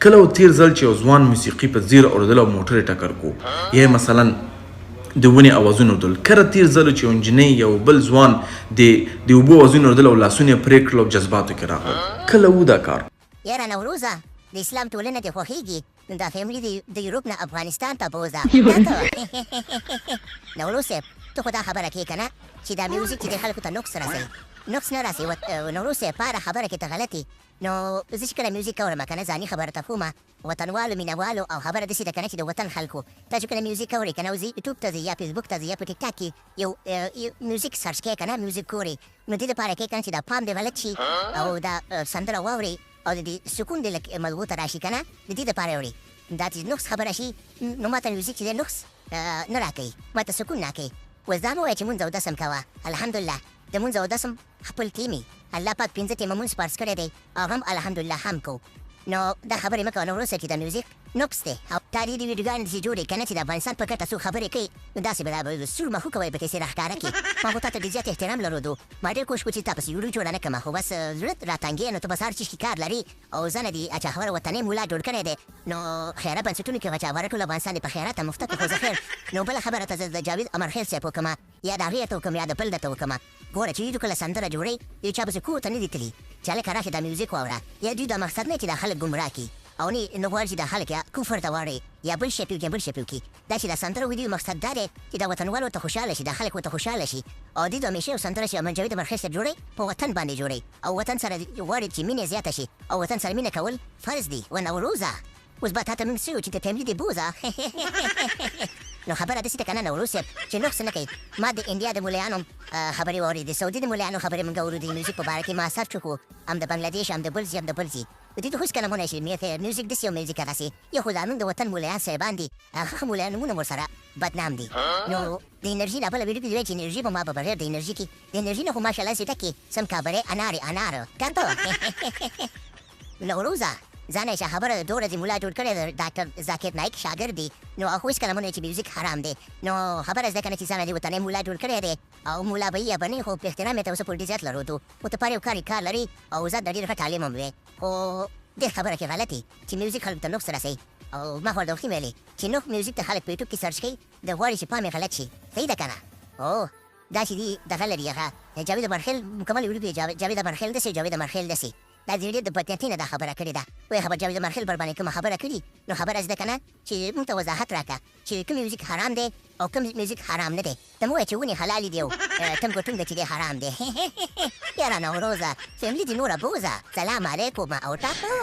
کله تیر ځل چې یو ځوان موسیقي په ځیر اورېدل او موټر یې ټکر کو، یا مثلا د ونې اوازونه اورېدل. کله تیر ځل چې یو نجلۍ یو بل ځوان د اوبو اوازونه اورېدل او لاسونه یې پرې کړل او جذباتو کې راغلل. کله و دا کار؟ یاره نوروزه د اسلام ټولنه دې خوښېږي نو دا فیملي د یوروپ نه افغانستان ته بوځه. نوروز صاحب ته خو دا خبره کې که نه چې دا میوزیک چې د خلکو ته نقص رسوي، نقص نه رسوي. نوروز صاحب په هره خبره کې ته غلطي. نو زه چې کله میوزیک اورم که نه ځاني خبره ته کومه وطنوالو مینهوالو او خبره داسې ده که نه چې د وطن خلکو ته چې کله میوزیک اورې که نه وځي یوټوب ته ځي یا فیسبوک ته ځي یا په ټیک ټاک کې یو میوزیک سرچ کوې که نه میوزیک ګورې نو دې دپاره کوې که نه چې دا پام دې غلط شي او دا سندره واورې او د دې سکون دې لږ ملغو ته راشي که نه د دې دپاره اورې. دا چې نقص خبره شي نو ما ته میوزیک چې دی نقص نه راکوي، ما ته سکون راکوي. اوس دا مه وایه چې مونځ او دسم کوه. الحمدلله د مونځ او دسم خپل ټیمې الله پاک 15 ټیمه مونځ فرض کړی دی او هم الحمدلله هم کو. نو دا خبرې مه کوه نوروز صاحب چې دا میوزیک نقص دی او تا دې ویډیوګانې چې جوړې که نه چې د افغانستان په ګټه څوک خبرې کوي نو داسې به دا سور مخو کوی په کیسې راښکاره کړي. ما خو تا ته ډېر زیات احترام لرو ما ډېر کوشش کوو چې تا پسې ویډیو جوړه نه کړم خو بس زړه راتنګې نو ته بس هر چیز کې کار لري او زه نه دي اچھا خبره وطنۍ مولا جوړ کړی دی نو خیره بنسټونو کې غچاوره ټول افغانستان دې په خیرات مفته کړو خو زه خیر. نو بله خبره ته زه د جاوید امرخیل صاحب وکړم یا د هغې ته وکړم یا د بل ده ته وکړم. ګوره چې دوی کله سندره جوړوي یو چا پسې کور ته نه دي تلي چې هلکه راشي دا میوزیک واوره یا دوی دا مقصد نه چې دا خلک ګمراه کړي او نه غواړي چې دا خلک یا کفر ته واړوي یا بل شی پرېږدي بل شی پرېږدي. دا چې دا سندره وي مقصد دا دی چې دا وطنوال ورته خوشحاله شي، دا خلک ورته خوشحاله شي او دوی د همیشه یو سندره چې جاوید امرخیل صاحب جوړوي په وطن باندې جوړوي او وطن سره غواړي چې مینه زیاته شي او وطن سره مینه کول فرض دي. و نوروزه اوس به تا ته موږ څه ویو چې ته فیملي دې بوځه. نو خبره داسې ده که نه نوروز صاحب چې نقص نه کوي. ما د انډیا د ملیانو خبرې واورېدې، د سعودي د ملیانو خبرې موږ اورو د میوزیک په باره کې ما سرچ وکړو هم د بنګلادیش هم د بل ځي هم د بل ځي. د دې ته خو هېڅکله مه نشي میوزیک داسې یو میوزیک هغسې یو خو زموږ د وطن ملیان صاحبان دي هغه ملیان نومونه ورسره بدنام دي. نو د انرژي نه بله ویډیو کې وایي چې انرژي به ما به بغیر د انرژي کې د انرژي نه خو ماشاءالله سې ډکې سم کابرې انار کاته. نوروزه ځان یې خبره د 2 ورځې ملا جوړ کړی د ډاکټر ذاکر نایک شاګرد دی نو هغه هېڅکله مه نه چې میوزیک حرام دی. نو خبره زده که نه چې ځان یې د وطنۍ ملا جوړ کړی دی او ملا به یې یا به نه خو په احترام یې ته اوسه پورې ډېر زیات لرو خو ته پر یو کار لري او زه د ډېر ښه تعلیم هم وې خو دې خبره کې غلطي چې میوزیک خلکو ته نقص رسوي او ما خو ورته وختي ویلې چې نو میوزیک ته خلک په یوټوب کې سرچ کوي د غواړي چې پام یې غلط شي. صحیح ده که نه؟ او دا چې دي دغه لري هغه جاوید امرخیل مکمل ویډیو جاوید امرخیل داسې جاوید امرخیل داسې دا د ډېر د بدنیتۍ نه دا خبره کړې ده. وایي خبر جاوید امرخیل بر باندې کومه خبره کړي نو خبره زده که نه چې موږ ته وضاحت راکړه چې کوم میوزیک حرام دی او کوم میوزیک حرام نه دی. ته مه وایه چې ونې حلالې دي او ټنګ ټونګ چې دی حرام دی. یاره نوروزه فیملي دې نوره بوځه. سلام علیکم او ټاکو.